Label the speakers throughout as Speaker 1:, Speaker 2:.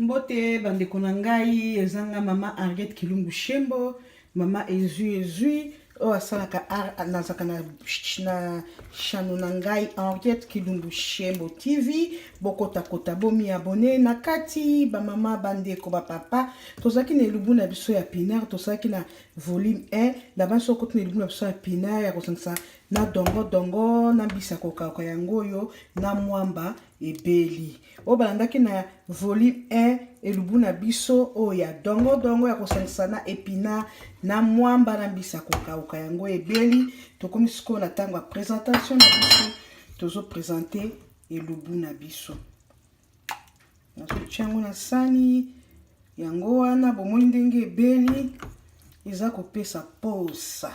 Speaker 1: Mbote bandeko na ngai ezanga mama Henriette Kilumbu Shembo, mama ezui o asalaka nazaka na channel na ngai Henriette Kilumbu Shembo TV. Bokota kota bomi abonné na kati ba mama bandeko ba papa tozaki na elubu na biso ya Pinard, tozaki na volume 1 la baso kota na elubu na biso ya Pinard ya kosangisa na dongo na bisa kokauka yango yo na mwamba ebeli. O balandaki na volume 1 elubu na biso o ya dongo ya kosangisa na epina na mwamba na bisa kokauka yango ebeli. Tokomi siko na tango ya présentation na biso tozo présenter elubu na biso. Nazo tiango na sani yango wana bomoni ndenge ebeli eza kopesa posa.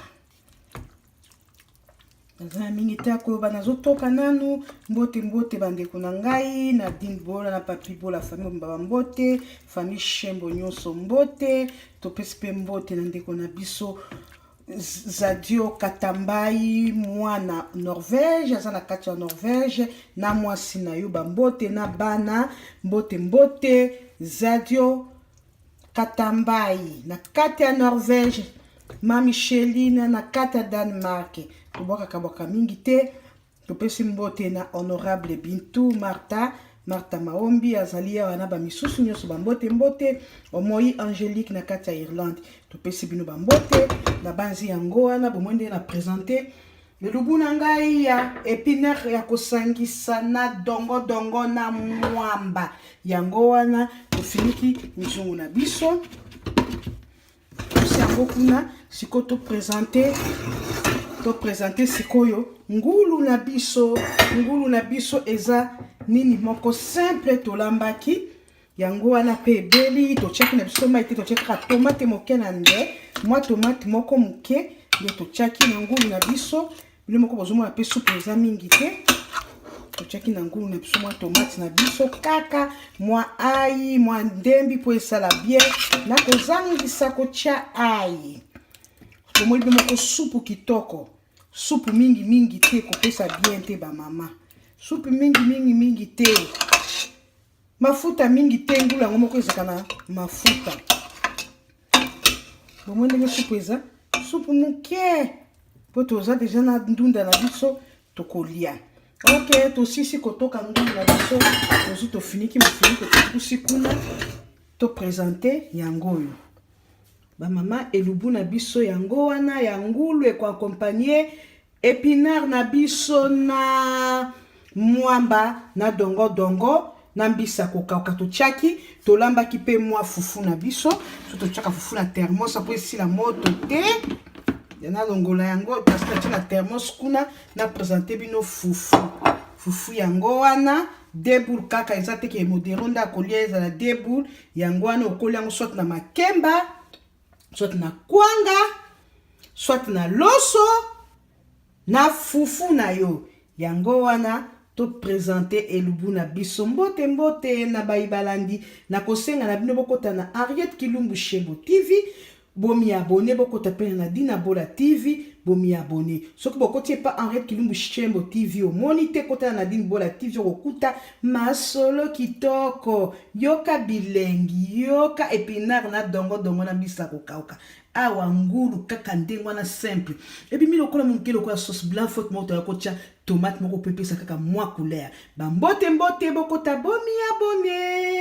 Speaker 1: Nazana mingi te akoyoba nazotoka nanu mbote bandeko na ngai na Nadine Bola na Papi Bola famille mbaba mbote famille Shembo nyonso mbote topesi pe mbote na ndeko na biso Zadio Katambai mwana Norvège aza na kati ya Norvège na mwasi na yo bambote na bana mbote Zadio Katambai na kati ya Norvège ma Micheline na kati ya Danemark. Tobwaka mingi te topesi mbote na honorable Bintu Martha Maombi azali awa na ba misusu nyonso bambote omoi Angélique na kati ya Irlande topesi bino bambote na banzi yango wana bomwende na présenter elubu na ngai ya épinaire ya kosangisa na dongo na mwamba yango wana tofiniki mizungu na biso yango kuna siko to présenter sikoyo ngulu na biso eza nini moko simple tolambaki yango wana pe beli tochaki na biso maite tochaka tomate moke na nde mwa tomate moko moke nde tochaki na ngulu na biso bino moko bozomona pe soupe eza mingi te tochaki na ngulu na biso mwa tomate na biso kaka mwa ai mwa ndembi po esala bien na kozangisa kotia ai bomoi bino moko supu kitoko supu mingi te kopesa bien te ba mama supu mingi te mafuta mingi te ngulu yango moko ezaka na mafuta bomoi ndenge supu eza supu moke po toza deja na ndunda na biso tokolia. Ok, tosisi kotoka ngulu na biso tozu tofiniki tokusi kuna to présenter yango yo ba mama elubu na biso yango wana ya ngulu eko accompagner épinard na biso na mwamba na dongo na mbisa kokauka tochaki tolambaki pe mwa fufu na biso so tochaka fufu na thermos apo esila moto te yana longola yango parce que na thermos kuna na présenter bino fufu yango wana deboul kaka eza te ke moderonda kolia ezala deboul yango wana okolia yango soit na makemba soit na kwanga soit na loso na fufu na yo yango wana to présenter elubu na biso mbote na baibalandi na kosenga na bino bokota na Henriette Kilumbu Shembo TV bomi abonné bokota pe na Nadine Bola TV bomi abonné soki bokoti pa Henriette Kilumbu Shembo TV o monite kota na Nadine Bola TV okuta masolo kitoko yoka bilengi yoka épinard na dongo na bisa kokauka awa ngulu kaka ndengo na simple ebi mi lokola munke lokola sauce blanc faute moto ya kocha tomate moko pepesa kaka mwa couleur ba mbote bokota bomi abonné.